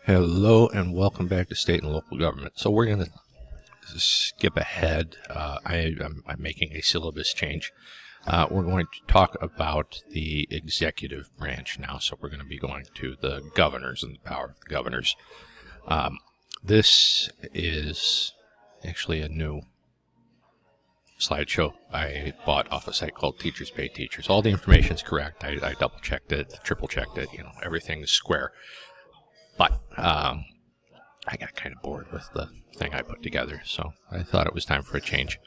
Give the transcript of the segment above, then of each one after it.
Hello and welcome back to State and Local Government. So we're going to skip ahead. I'm making a syllabus change. We're going to talk about the executive branch now. So we're going to be going to the governors and the power of the governors. This is actually a new slideshow I bought off a site called Teachers Pay Teachers. All the information is correct. I double checked it, triple checked it. Everything is square. But I got kind of bored with the thing I put together, so I thought it was time for a change.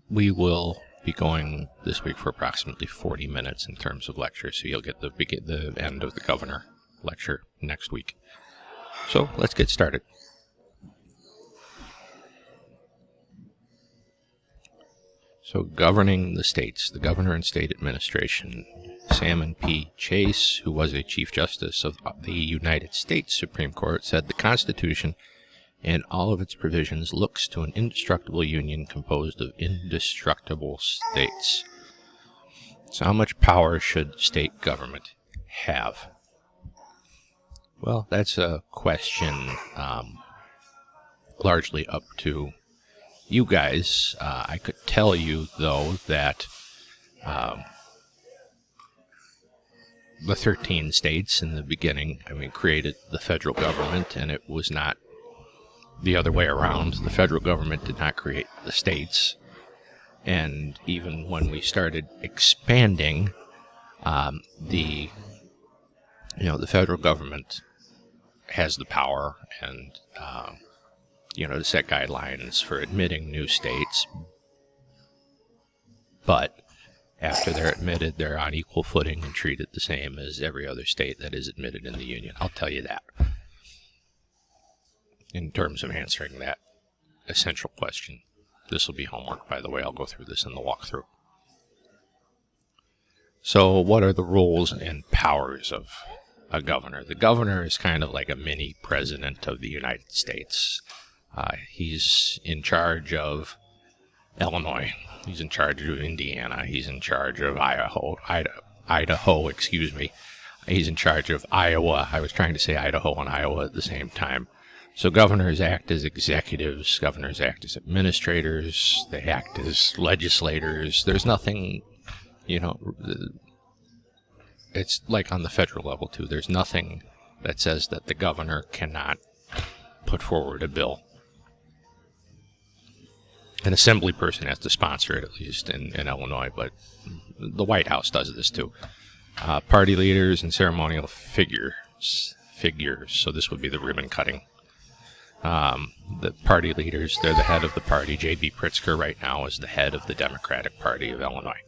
We will be going this week for approximately 40 minutes in terms of lecture, so you'll get the end of the governor lecture next week. So let's get started. So governing the states, the governor and state administration. Salmon P. Chase, who was a Chief Justice of the United States Supreme Court, said the Constitution and all of its provisions looks to an indestructible union composed of indestructible states. So how much power should state government have? Well, that's a question largely up to you guys. I could tell you, though, that the 13 states in the beginning, created the federal government, and it was not the other way around. The federal government did not create the states. And even when we started expanding, the federal government has the power and, to set guidelines for admitting new states. But after they're admitted, they're on equal footing and treated the same as every other state that is admitted in the Union. I'll tell you that. In terms of answering that essential question. This will be homework, by the way. I'll go through this in the walkthrough. So what are the roles and powers of a governor? The governor is kind of like a mini president of the United States. He's in charge of Illinois. He's in charge of Indiana. He's in charge of Idaho. He's in charge of Iowa. I was trying to say Idaho and Iowa at the same time. So governors act as executives. Governors act as administrators. They act as legislators. There's nothing, it's like on the federal level, too. There's nothing that says that the governor cannot put forward a bill. An assembly person has to sponsor it, at least in Illinois, but the White House does this too. Party leaders and ceremonial figures. So this would be the ribbon cutting. The party leaders, they're the head of the party. J.B. Pritzker right now is the head of the Democratic Party of Illinois.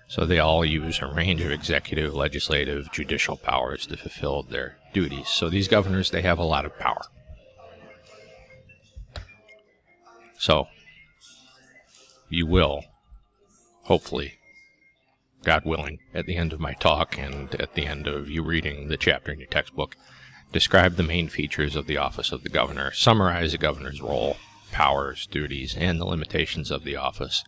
So they all use a range of executive, legislative, judicial powers to fulfill their duties. So these governors, they have a lot of power. So you will, hopefully, God willing, at the end of my talk and at the end of you reading the chapter in your textbook, describe the main features of the office of the governor, summarize the governor's role, powers, duties, and the limitations of the office,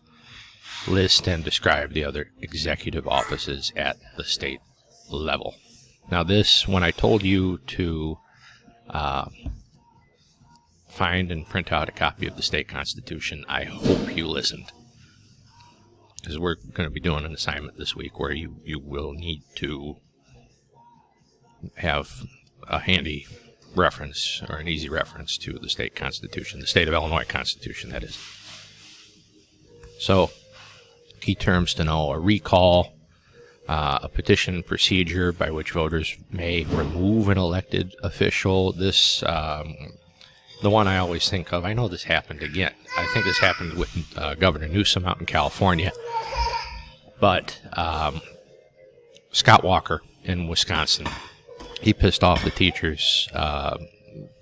list and describe the other executive offices at the state level. Now this, when I told you to find and print out a copy of the state constitution, I hope you listened, because we're going to be doing an assignment this week where you will need to have a handy reference or an easy reference to the state constitution, the state of Illinois constitution, that is. So key terms to know: a recall, a petition procedure by which voters may remove an elected official. This the one I always think of, I know this happened again. I think this happened with Governor Newsom out in California. But Scott Walker in Wisconsin, he pissed off the teachers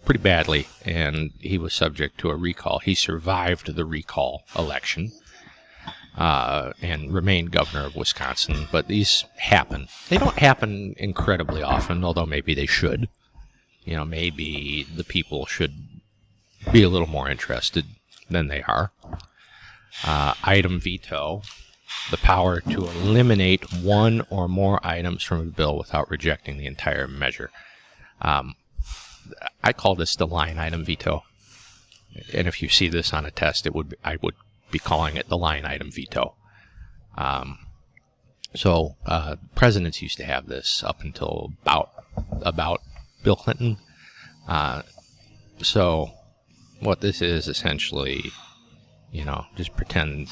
pretty badly, and he was subject to a recall. He survived the recall election and remained governor of Wisconsin. But these happen. They don't happen incredibly often, although maybe they should. Maybe the people should be a little more interested than they are. Item veto. the power to eliminate one or more items from a bill without rejecting the entire measure. I call this the line item veto. And if you see this on a test, I would be calling it the line item veto. Presidents used to have this up until about Bill Clinton. So what this is essentially, just pretend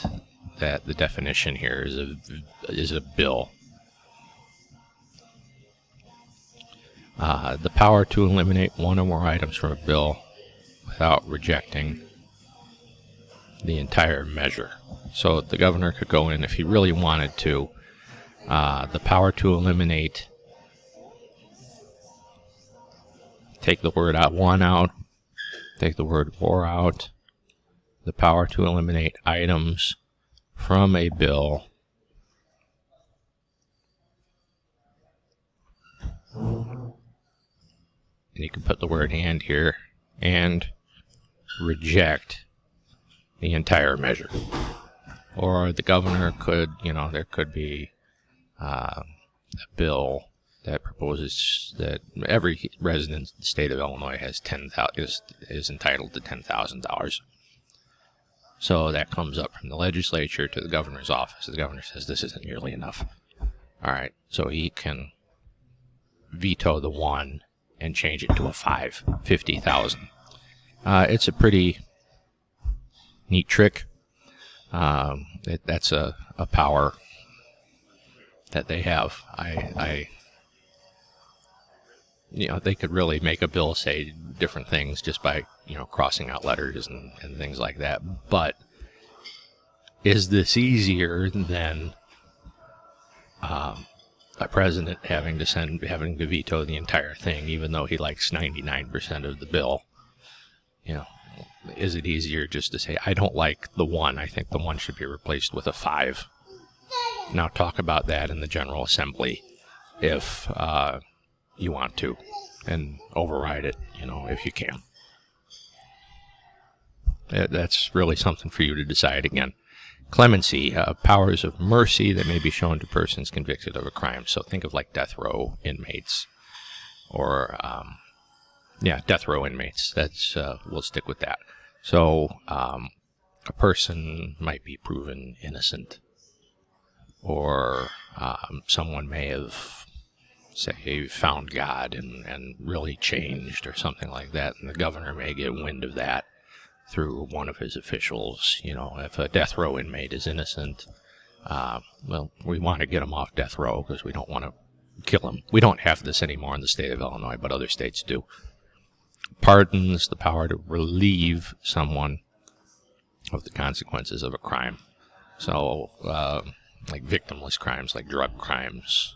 that the definition here is a bill. The power to eliminate one or more items from a bill without rejecting the entire measure. So the governor could go in if he really wanted to. The power to eliminate, take the word one out, take the word or out. The power to eliminate items from a bill and you can put the word and here, and reject the entire measure. Or the governor could, there could be a bill that proposes that every resident in the state of Illinois has is entitled to $10,000. So that comes up from the legislature to the governor's office. The governor says this isn't nearly enough. All right, so he can veto the one and change it to a 50,000. It's a pretty neat trick. That's a power that they have. They could really make a bill say different things just by, crossing out letters and things like that. But is this easier than a president having to veto the entire thing, even though he likes 99% of the bill? Is it easier just to say, I don't like the one, I think the one should be replaced with a 5? Now talk about that in the General Assembly if you want to, and override it, if you can. That's really something for you to decide again. Clemency, powers of mercy that may be shown to persons convicted of a crime. So think of like death row inmates, or death row inmates. That's we'll stick with that. So a person might be proven innocent, or someone may have, say, found God and really changed or something like that, and the governor may get wind of that through one of his officials. If a death row inmate is innocent, we want to get him off death row because we don't want to kill him. We don't have this anymore in the state of Illinois, but other states do. Pardons, the power to relieve someone of the consequences of a crime. So, like victimless crimes, like drug crimes,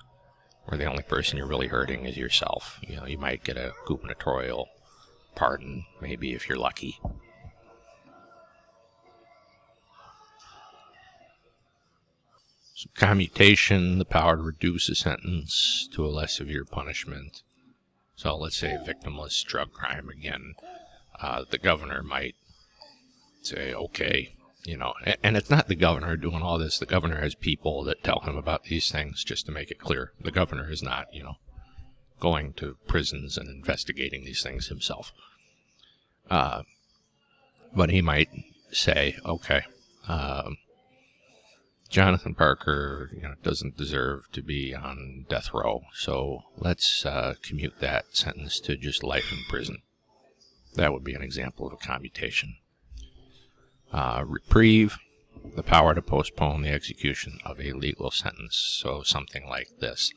where the only person you're really hurting is yourself. You might get a gubernatorial pardon, maybe, if you're lucky. So commutation, the power to reduce a sentence to a less severe punishment. So let's say a victimless drug crime again. The governor might say, okay, and it's not the governor doing all this. The governor has people that tell him about these things, just to make it clear. The governor is not, going to prisons and investigating these things himself. But he might say, okay, Jonathan Parker, doesn't deserve to be on death row, so let's commute that sentence to just life in prison. That would be an example of a commutation. Reprieve, the power to postpone the execution of a legal sentence. So something like this.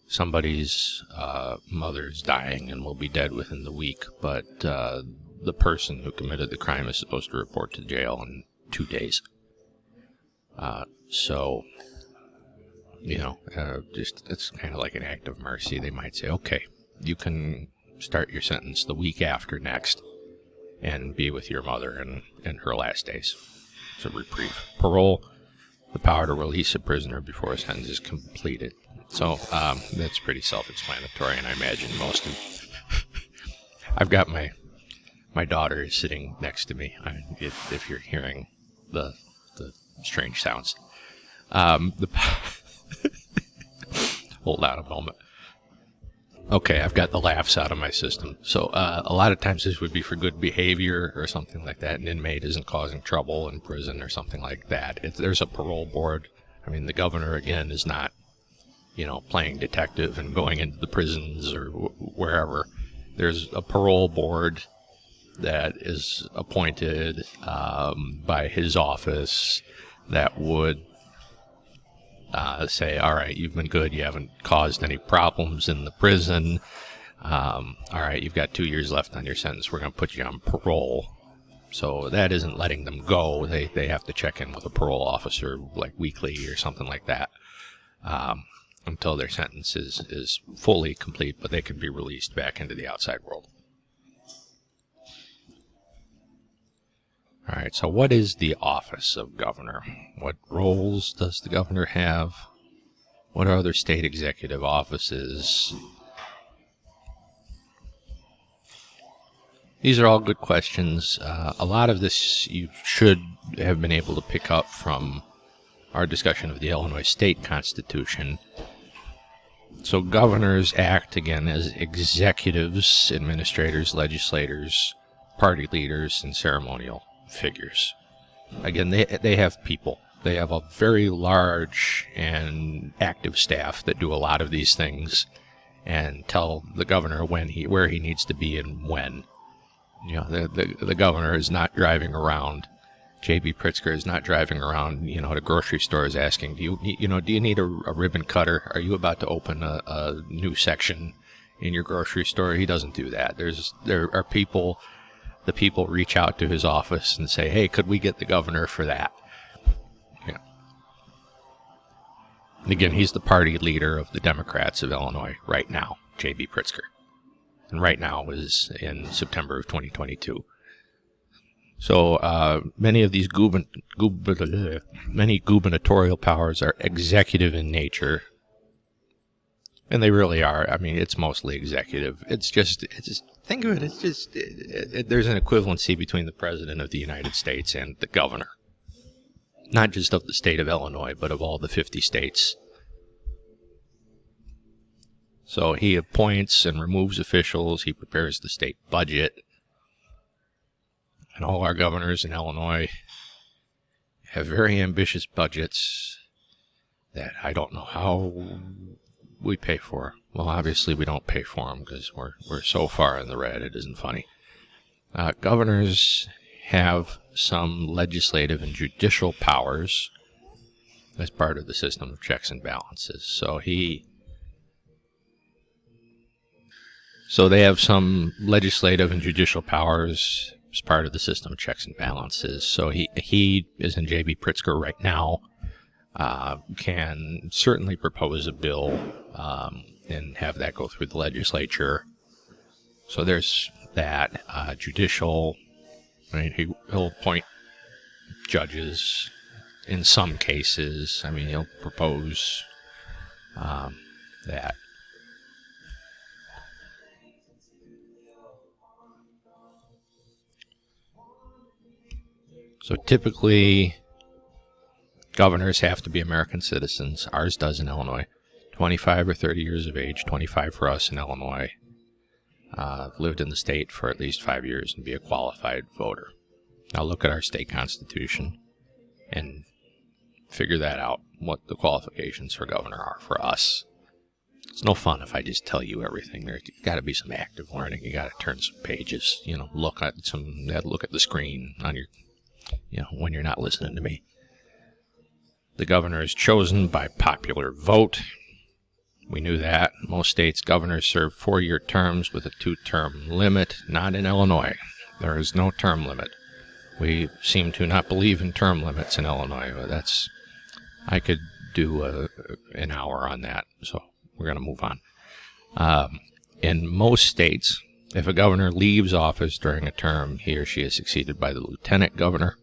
Somebody's mother's dying and will be dead within the week, but the person who committed the crime is supposed to report to jail in 2 days. It's kind of like an act of mercy. They might say, okay, you can start your sentence the week after next and be with your mother in her last days. So reprieve. Parole, the power to release a prisoner before a sentence is completed. So that's pretty self-explanatory, and I imagine most of... I've got my My daughter is sitting next to me. If you're hearing the strange sounds, hold on a moment. Okay, I've got the laughs out of my system. So a lot of times this would be for good behavior or something like that. An inmate isn't causing trouble in prison or something like that. If there's a parole board, I mean, the governor, again, is not, playing detective and going into the prisons or wherever. There's a parole board that is appointed by his office that would say, all right, you've been good, you haven't caused any problems in the prison, all right, you've got 2 years left on your sentence, we're going to put you on parole. So that isn't letting them go. They have to check in with a parole officer like weekly or something like that until their sentence is fully complete, but they can be released back into the outside world. All right, so what is the office of governor? What roles does the governor have? What are other state executive offices? These are all good questions. A lot of this you should have been able to pick up from our discussion of the Illinois State Constitution. So governors act, again, as executives, administrators, legislators, party leaders, and ceremonial figures. Again, they have people. They have a very large and active staff that do a lot of these things and tell the governor where he needs to be and when. The governor is not driving around. J.B. Pritzker is not driving around, to grocery stores asking, do you need a ribbon cutter? Are you about to open a new section in your grocery store? He doesn't do that. There are people. The people reach out to his office and say, hey, could we get the governor for that? Yeah. And again, he's the party leader of the Democrats of Illinois right now, J.B. Pritzker. And right now is in September of 2022. So many of these many gubernatorial powers are executive in nature. And they really are. I mean, it's mostly executive. It's just think of it. There's an equivalency between the president of the United States and the governor. Not just of the state of Illinois, but of all the 50 states. So he appoints and removes officials. He prepares the state budget. And all our governors in Illinois have very ambitious budgets that I don't know how we pay for. Well, obviously we don't pay for them because we're so far in the red it isn't funny. Governors have some legislative and judicial powers as part of the system of checks and balances. So they have some legislative and judicial powers as part of the system of checks and balances. So he is in J.B. Pritzker right now. Can certainly propose a bill and have that go through the legislature. So there's that. Judicial, I mean, he'll appoint judges in some cases. I mean, he'll propose that. So typically, governors have to be American citizens. Ours does in Illinois. 25 or 30 years of age, 25 for us in Illinois. Lived in the state for at least 5 years and be a qualified voter. Now look at our state constitution and figure that out, what the qualifications for governor are for us. It's no fun if I just tell you everything. There's got to be some active learning. You got to turn some pages, look at the screen on your, when you're not listening to me. The governor is chosen by popular vote. We knew that. Most states, governors serve 4-year terms with a 2-term limit. Not in Illinois. There is no term limit. We seem to not believe in term limits in Illinois. I could do an hour on that, so we're going to move on. In most states, if a governor leaves office during a term, he or she is succeeded by the lieutenant governor.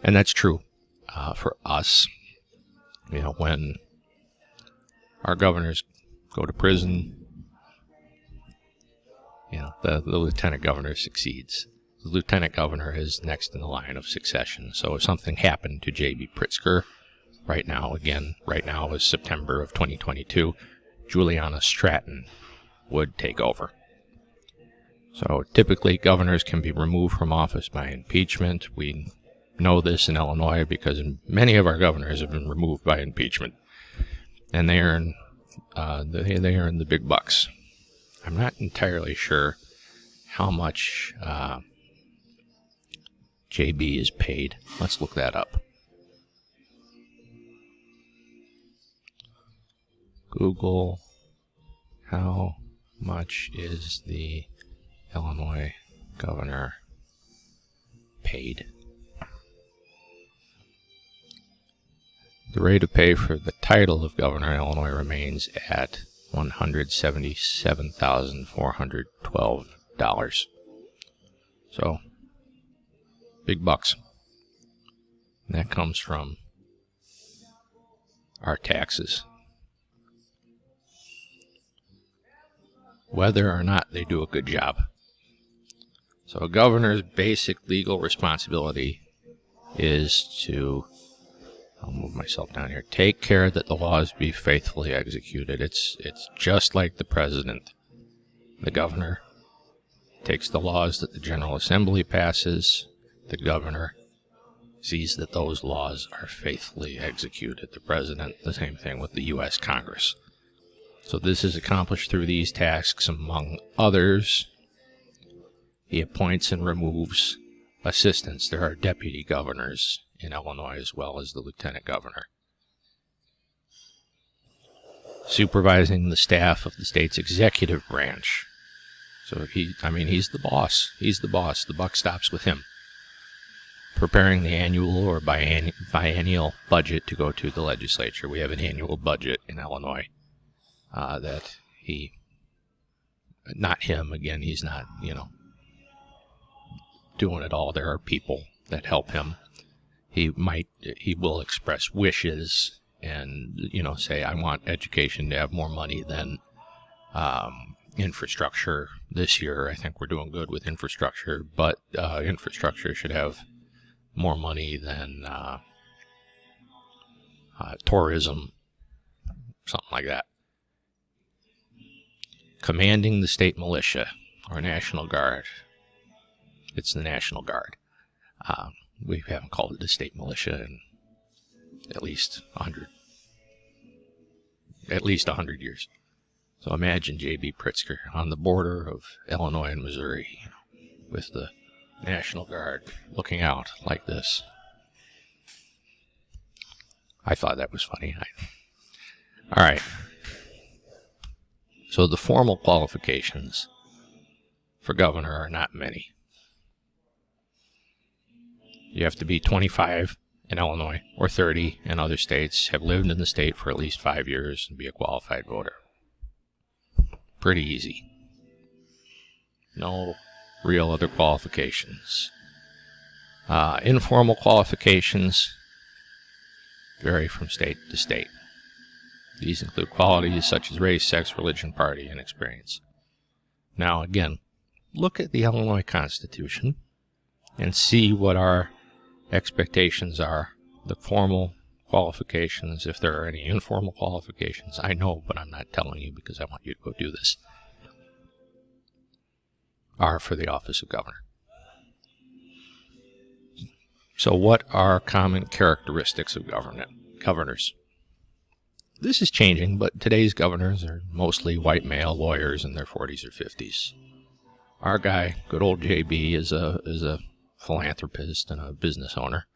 And that's true for us. When our governors go to prison, the lieutenant governor succeeds. the lieutenant governor is next in the line of succession. So if something happened to J.B. Pritzker right now is September of 2022, Juliana Stratton would take over. So typically governors can be removed from office by impeachment. We know this in Illinois because many of our governors have been removed by impeachment, and they earn the big bucks. I'm not entirely sure how much JB is paid. Let's look that up. Google, how much is the Illinois governor paid? The rate of pay for the title of governor in Illinois remains at $177,412. So, big bucks. And that comes from our taxes. Whether or not they do a good job. So a governor's basic legal responsibility is to, I'll move myself down here, take care that the laws be faithfully executed. It's just like the president. The governor takes the laws that the General Assembly passes. The governor sees that those laws are faithfully executed. The president, the same thing with the U.S. Congress. So this is accomplished through these tasks, among others. He appoints and removes assistants. There are deputy governors in Illinois as well as the lieutenant governor. Supervising the staff of the state's executive branch. So he's the boss. He's the boss. The buck stops with him. Preparing the annual or biennial budget to go to the legislature. We have an annual budget in Illinois. That not him, again, he's not, doing it all. There are people that help him. He will express wishes and, say, I want education to have more money than infrastructure this year. I think we're doing good with infrastructure, but infrastructure should have more money than tourism, something like that. Commanding the state militia, or National Guard. It's the National Guard. We haven't called it the state militia in at least 100 years. So imagine J.B. Pritzker on the border of Illinois and Missouri, with the National Guard looking out like this. I thought that was funny. All right. So the formal qualifications for governor are not many. You have to be 25 in Illinois or 30 in other states, have lived in the state for at least 5 years, and be a qualified voter. Pretty easy. No real other qualifications. Informal qualifications vary from state to state. These include qualities such as race, sex, religion, party, and experience. Now, again, look at the Illinois Constitution and see what our expectations are. The formal qualifications, if there are any informal qualifications, I know, but I'm not telling you because I want you to go do this, are for the office of governor. So what are common characteristics of governors? This is changing, but today's governors are mostly white male lawyers in their 40s or 50s. Our guy, good old JB, is a philanthropist and a business owner.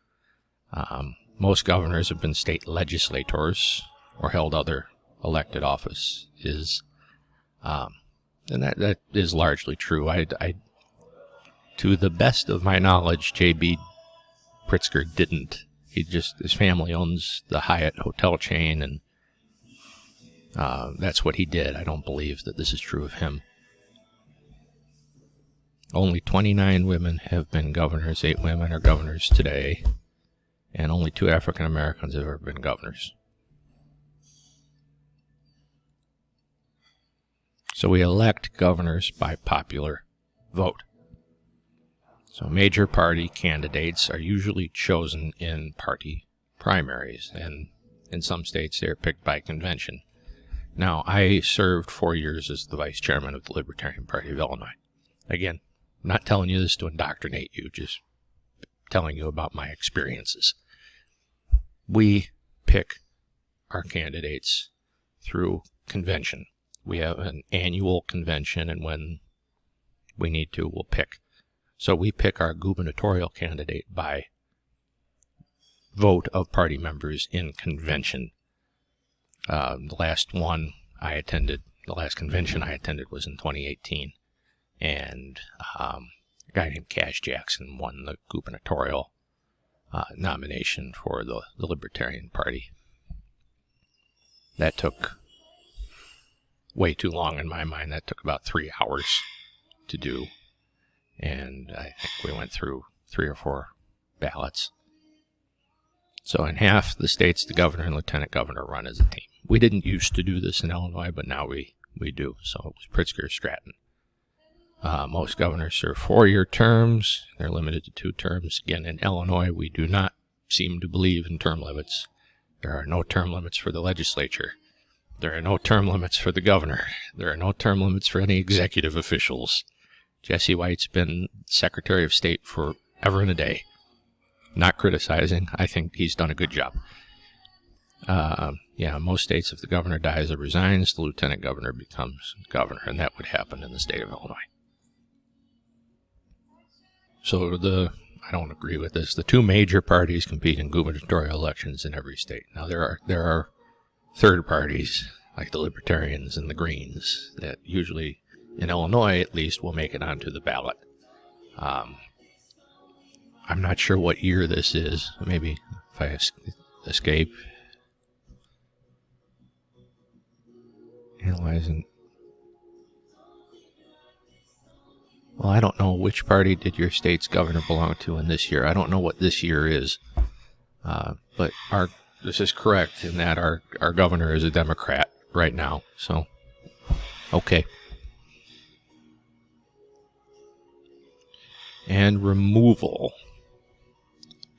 Most governors have been state legislators or held other elected offices. And that is largely true. To the best of my knowledge, J.B. Pritzker didn't. His family owns the Hyatt hotel chain, and that's what he did. I don't believe that this is true of him. Only 29 women have been governors. 8 women are governors today, and only 2 African Americans have ever been governors. So we elect governors by popular vote. So major party candidates are usually chosen in party primaries, and in some states they're picked by convention. Now, I served 4 years as the vice chairman of the Libertarian Party of Illinois. Again, I'm not telling you this to indoctrinate you, just telling you about my experiences. We pick our candidates through convention. We have an annual convention, and when we need to, we'll pick. So we pick our gubernatorial candidate by vote of party members in convention. The last one I attended, the last convention I attended was in 2018, and a guy named Cash Jackson won the gubernatorial nomination for the Libertarian Party. That took way too long in my mind. That took about 3 hours to do, and I think we went through 3 or 4 ballots. So in half the states, the governor and lieutenant governor run as a team. We didn't used to do this in Illinois, but now we do. So it was Pritzker, Stratton. Most governors serve 4-year terms. They're limited to 2 terms. Again, in Illinois, we do not seem to believe in term limits. There are no term limits for the legislature. There are no term limits for the governor. There are no term limits for any executive officials. Jesse White's been Secretary of State forever and a day. Not criticizing. I think he's done a good job. Most states, if the governor dies or resigns, the lieutenant governor becomes governor, and that would happen in the state of Illinois. So I don't agree with this. The 2 major parties compete in gubernatorial elections in every state. Now there are third parties like the Libertarians and the Greens that usually, in Illinois at least, will make it onto the ballot. I'm not sure what year this is. Maybe if I escape. Analyzing. Well, I don't know which party did your state's governor belong to in this year. I don't know what this year is. But this is correct in that our governor is a Democrat right now. So, okay. And removal.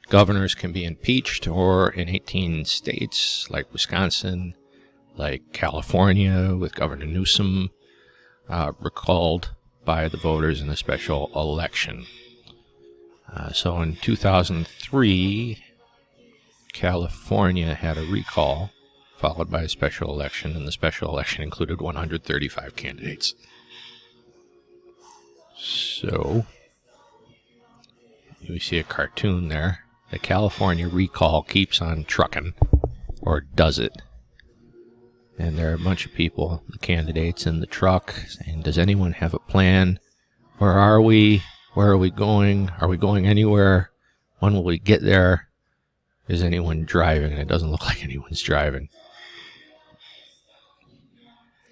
Governors can be impeached, or in 18 states like Wisconsin, like California with Governor Newsom, recalled by the voters in a special election. So in 2003, California had a recall followed by a special election, and the special election included 135 candidates. So you see a cartoon there. The California recall keeps on trucking, or does it? And there are a bunch of people, the candidates in the truck, saying, does anyone have a plan? Where are we? Where are we going? Are we going anywhere? When will we get there? Is anyone driving? And it doesn't look like anyone's driving.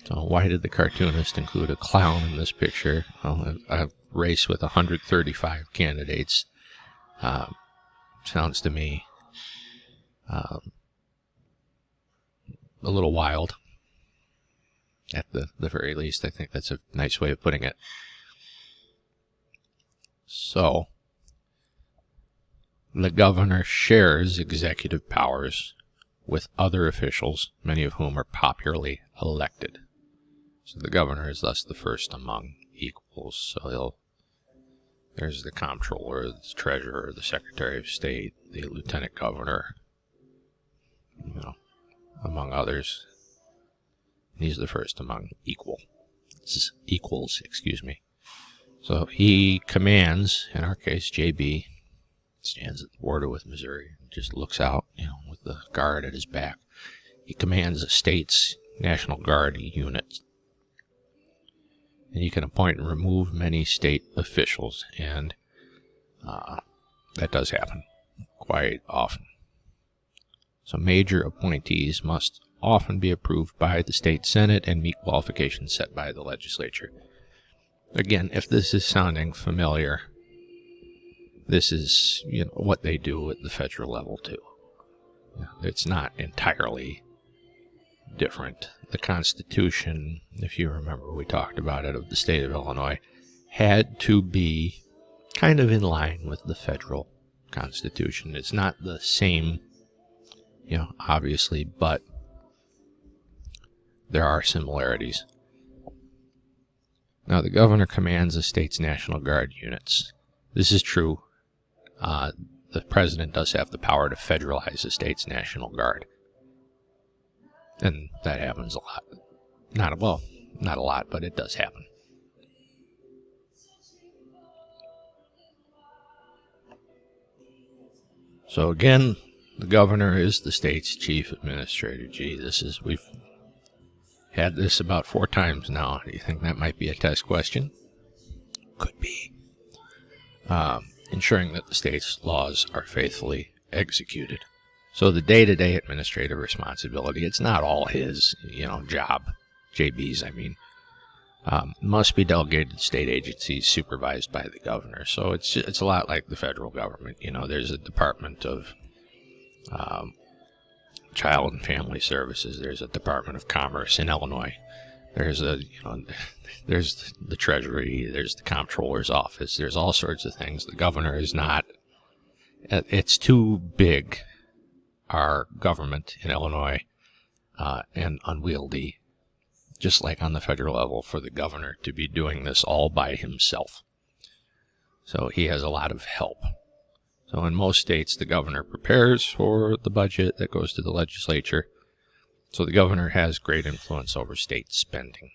So why did the cartoonist include a clown in this picture? Well, a race with 135 candidates sounds to me a little wild. At the very least, I think that's a nice way of putting it. So, the governor shares executive powers with other officials, many of whom are popularly elected. So the governor is thus the first among equals. So there's the comptroller, the treasurer, the secretary of state, the lieutenant governor, among others. He's the first among equals, So he commands, in our case, JB, stands at the border with Missouri, just looks out, with the guard at his back. He commands a state's National Guard unit. And he can appoint and remove many state officials, and that does happen quite often. So major appointees must often be approved by the state senate and meet qualifications set by the legislature. Again, if this is sounding familiar, this is what they do at the federal level too. It's not entirely different. The Constitution, if you remember, we talked about it, of the state of Illinois, had to be kind of in line with the federal Constitution. It's not the same, obviously, but there are similarities. Now, the governor commands the state's National Guard units. This is true. The president does have the power to federalize the state's National Guard. And that happens a lot. Not a lot, but it does happen. So again, the governor is the state's chief administrator. Gee, we've had this about 4 times now. Do you think that might be a test question? Could be. Ensuring that the state's laws are faithfully executed. So the day-to-day administrative responsibility, it's not all his, job, JB's, must be delegated to state agencies supervised by the governor. So it's a lot like the federal government. There's a Department of Child and Family Services. There's a Department of Commerce in Illinois. There's there's the Treasury. There's the Comptroller's Office. There's all sorts of things. The governor is not. It's too big, our government in Illinois, and unwieldy, just like on the federal level, for the governor to be doing this all by himself. So he has a lot of help. So in most states, the governor prepares for the budget that goes to the legislature. So the governor has great influence over state spending.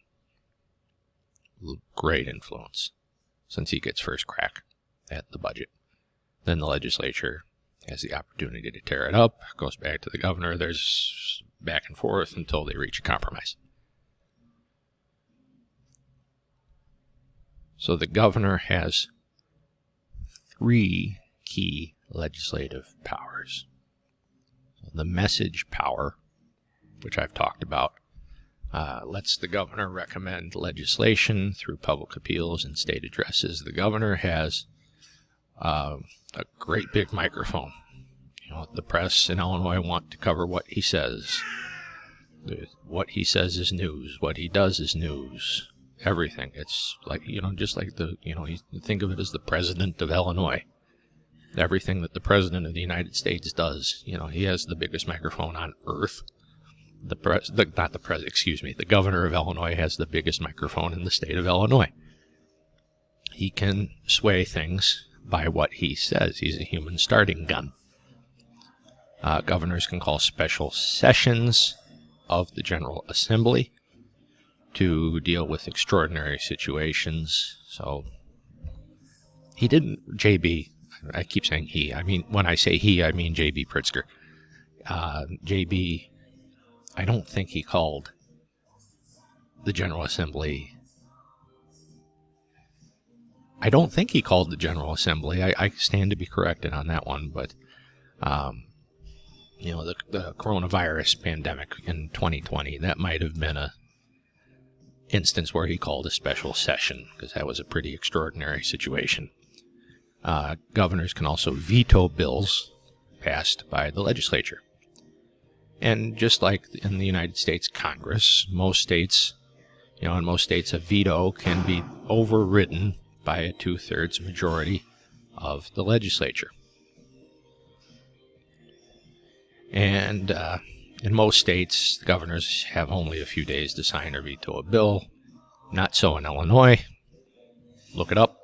Great influence, since he gets first crack at the budget. Then the legislature has the opportunity to tear it up, goes back to the governor. There's back and forth until they reach a compromise. So the governor has 3 key legislative powers. The message power, which I've talked about, lets the governor recommend legislation through public appeals and state addresses. The governor has a great big microphone. The press in Illinois want to cover what he says. What he says is news. What he does is news. Everything. It's like, just like think of it as the president of Illinois. Everything that the president of the United States does, he has the biggest microphone on earth. The governor of Illinois has the biggest microphone in the state of Illinois. He can sway things by what he says. He's a human starting gun. Governors can call special sessions of the General Assembly to deal with extraordinary situations. So he didn't, JB, I keep saying he. When I say he, I mean J.B. Pritzker. JB, I don't think he called the General Assembly. I stand to be corrected on that one, but, the coronavirus pandemic in 2020, that might have been a instance where he called a special session, because that was a pretty extraordinary situation. Governors can also veto bills passed by the legislature. And just like in the United States Congress, most states, a veto can be overridden by a 2/3 majority of the legislature. And in most states, the governors have only a few days to sign or veto a bill. Not so in Illinois. Look it up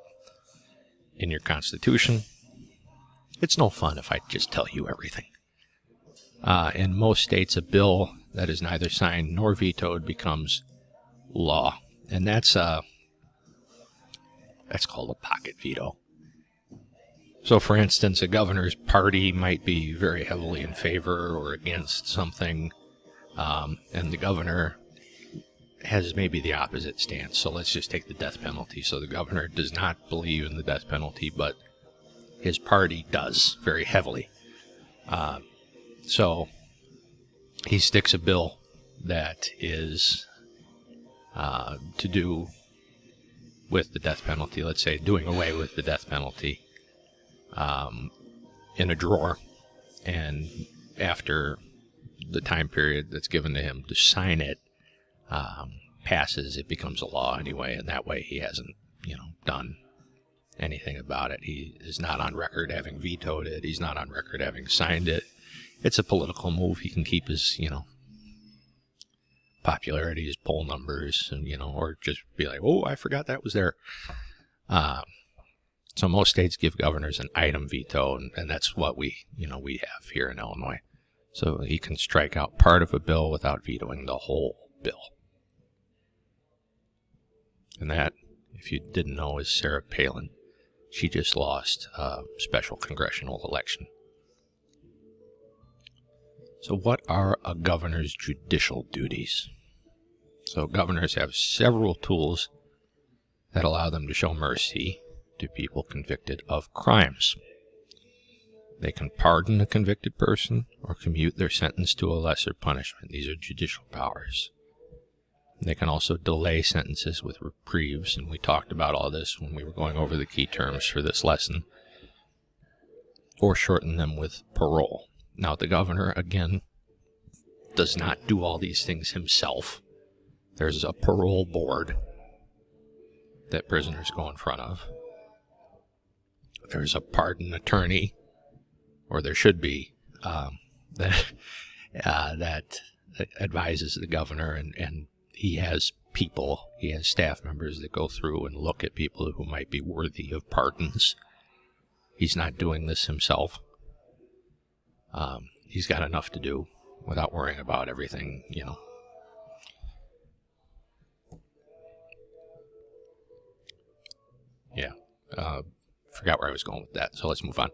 in your Constitution. It's no fun if I just tell you everything. In most states, a bill that is neither signed nor vetoed becomes law. And that's called a pocket veto. So, for instance, a governor's party might be very heavily in favor or against something, and the governor has maybe the opposite stance. So let's just take the death penalty. So the governor does not believe in the death penalty, but his party does very heavily. So he sticks a bill that is to do with the death penalty, let's say doing away with the death penalty, in a drawer, and after the time period that's given to him to sign it passes, it becomes a law anyway, and that way he hasn't, done anything about it. He is not on record having vetoed it. He's not on record having signed it. It's a political move. He can keep his, popularity, his poll numbers, and, or just be like, oh, I forgot that was there. So most states give governors an item veto, and that's what we have here in Illinois. So he can strike out part of a bill without vetoing the whole bill. And that, if you didn't know, is Sarah Palin. She just lost a special congressional election. So what are a governor's judicial duties? So governors have several tools that allow them to show mercy to people convicted of crimes. They can pardon a convicted person or commute their sentence to a lesser punishment. These are judicial powers. They can also delay sentences with reprieves, and we talked about all this when we were going over the key terms for this lesson, or shorten them with parole. Now, the governor, again, does not do all these things himself. There's a parole board that prisoners go in front of. There's a pardon attorney, or there should be, that advises the governor, and he has staff members that go through and look at people who might be worthy of pardons. He's not doing this himself. He's got enough to do without worrying about everything, Yeah. Forgot where I was going with that, so let's move on.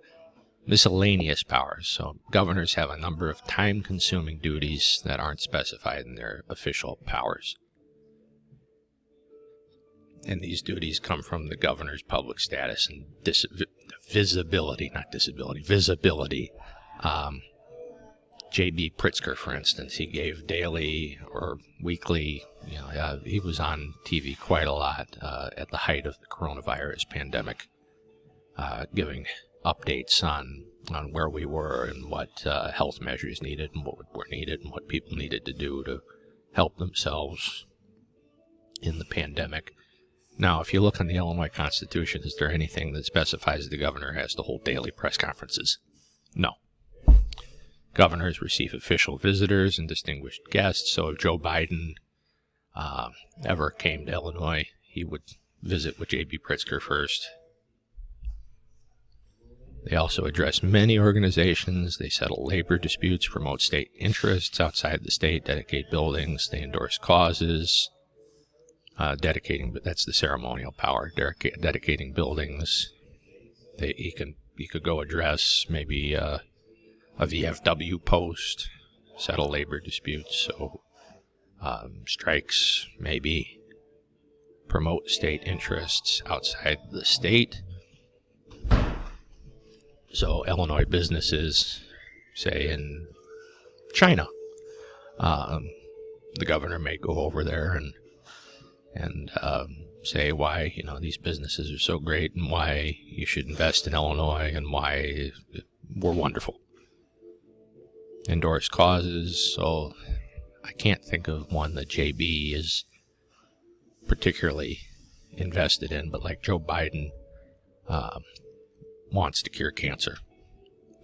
Miscellaneous powers. So governors have a number of time-consuming duties that aren't specified in their official powers. And these duties come from the governor's public status and visibility. J.B. Pritzker, for instance, he gave daily or weekly, he was on TV quite a lot at the height of the coronavirus pandemic, giving updates on where we were and what health measures needed and what were needed and what people needed to do to help themselves in the pandemic. Now, if you look on the Illinois Constitution, is there anything that specifies the governor has to hold daily press conferences? No. Governors receive official visitors and distinguished guests, so if Joe Biden ever came to Illinois, he would visit with J.B. Pritzker first. They also address many organizations. They settle labor disputes, promote state interests outside the state, dedicate buildings. They endorse causes, that's the ceremonial power, dedicating buildings. He could go address maybe a VFW post, settle labor disputes, so strikes, maybe promote state interests outside the state. So Illinois businesses, say in China, the governor may go over there and say why these businesses are so great and why you should invest in Illinois and why we're wonderful. Endorse causes, so I can't think of one that JB is particularly invested in, but like Joe Biden wants to cure cancer.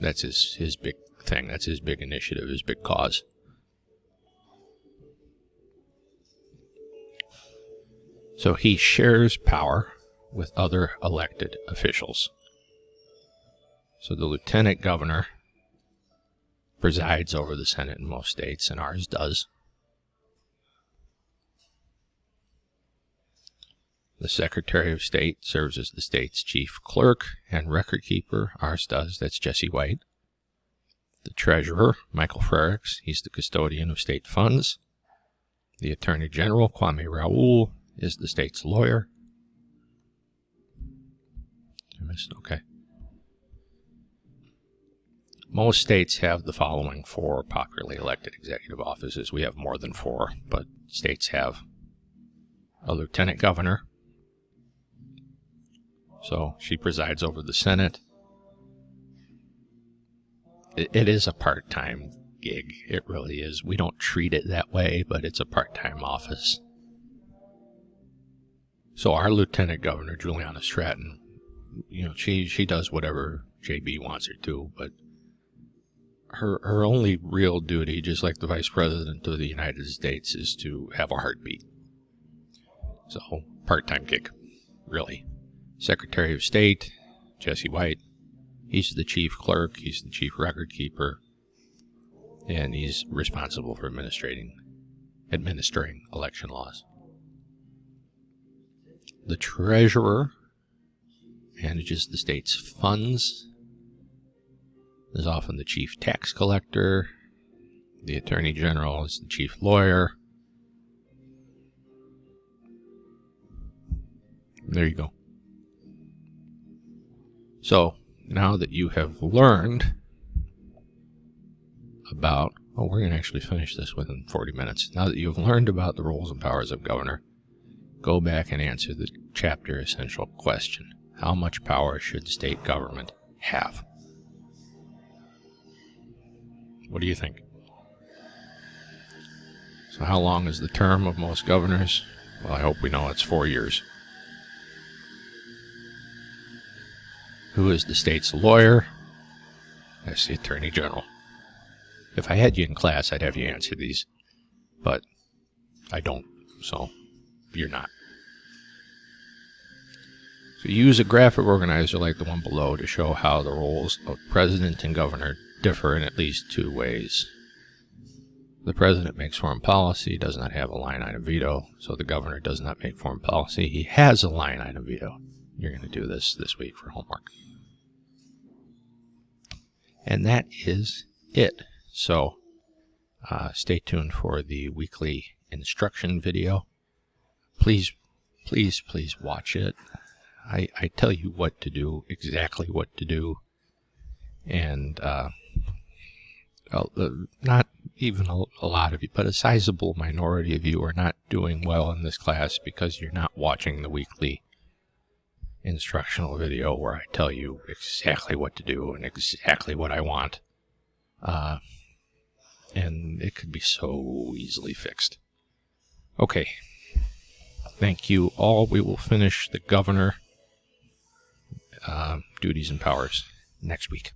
That's his big thing. That's his big initiative, his big cause. So he shares power with other elected officials. So the lieutenant governor presides over the Senate in most states, and ours does. The Secretary of State serves as the state's chief clerk and record keeper. Ours does. That's Jesse White. The Treasurer, Michael Frericks, he's the custodian of state funds. The Attorney General, Kwame Raoul, is the state's lawyer. Okay. Most states have the following 4 popularly elected executive offices. We have more than 4, but states have a lieutenant governor. So she presides over the Senate. It is a part-time gig. It really is. We don't treat it that way, but it's a part-time office. So our lieutenant governor, Juliana Stratton, she does whatever JB wants her to, but her only real duty, just like the Vice President of the United States, is to have a heartbeat. So, part-time gig, really. Secretary of State, Jesse White, he's the chief clerk, he's the chief record keeper, and he's responsible for administering election laws. The treasurer manages the state's funds. Is often the chief tax collector. The attorney general is the chief lawyer. There you go. So, now that you have learned about, we're going to actually finish this within 40 minutes. Now that you've learned about the roles and powers of governor, go back and answer the chapter essential question. How much power should state government have? What do you think? So how long is the term of most governors? Well, I hope we know it's 4 years. Who is the state's lawyer? That's the Attorney General. If I had you in class, I'd have you answer these. But I don't, so you're not. So use a graphic organizer like the one below to show how the roles of president and governor differ in at least 2 ways. The president makes foreign policy, does not have a line item veto, so the governor does not make foreign policy. He has a line item veto. You're going to do this week for homework. And that is it. So stay tuned for the weekly instruction video. Please, please, please watch it. I tell you what to do, exactly what to do. And not even a lot of you, but a sizable minority of you are not doing well in this class because you're not watching the weekly instructional video where I tell you exactly what to do and exactly what I want. And it could be so easily fixed. Okay. Thank you all. We will finish the governor duties and powers next week.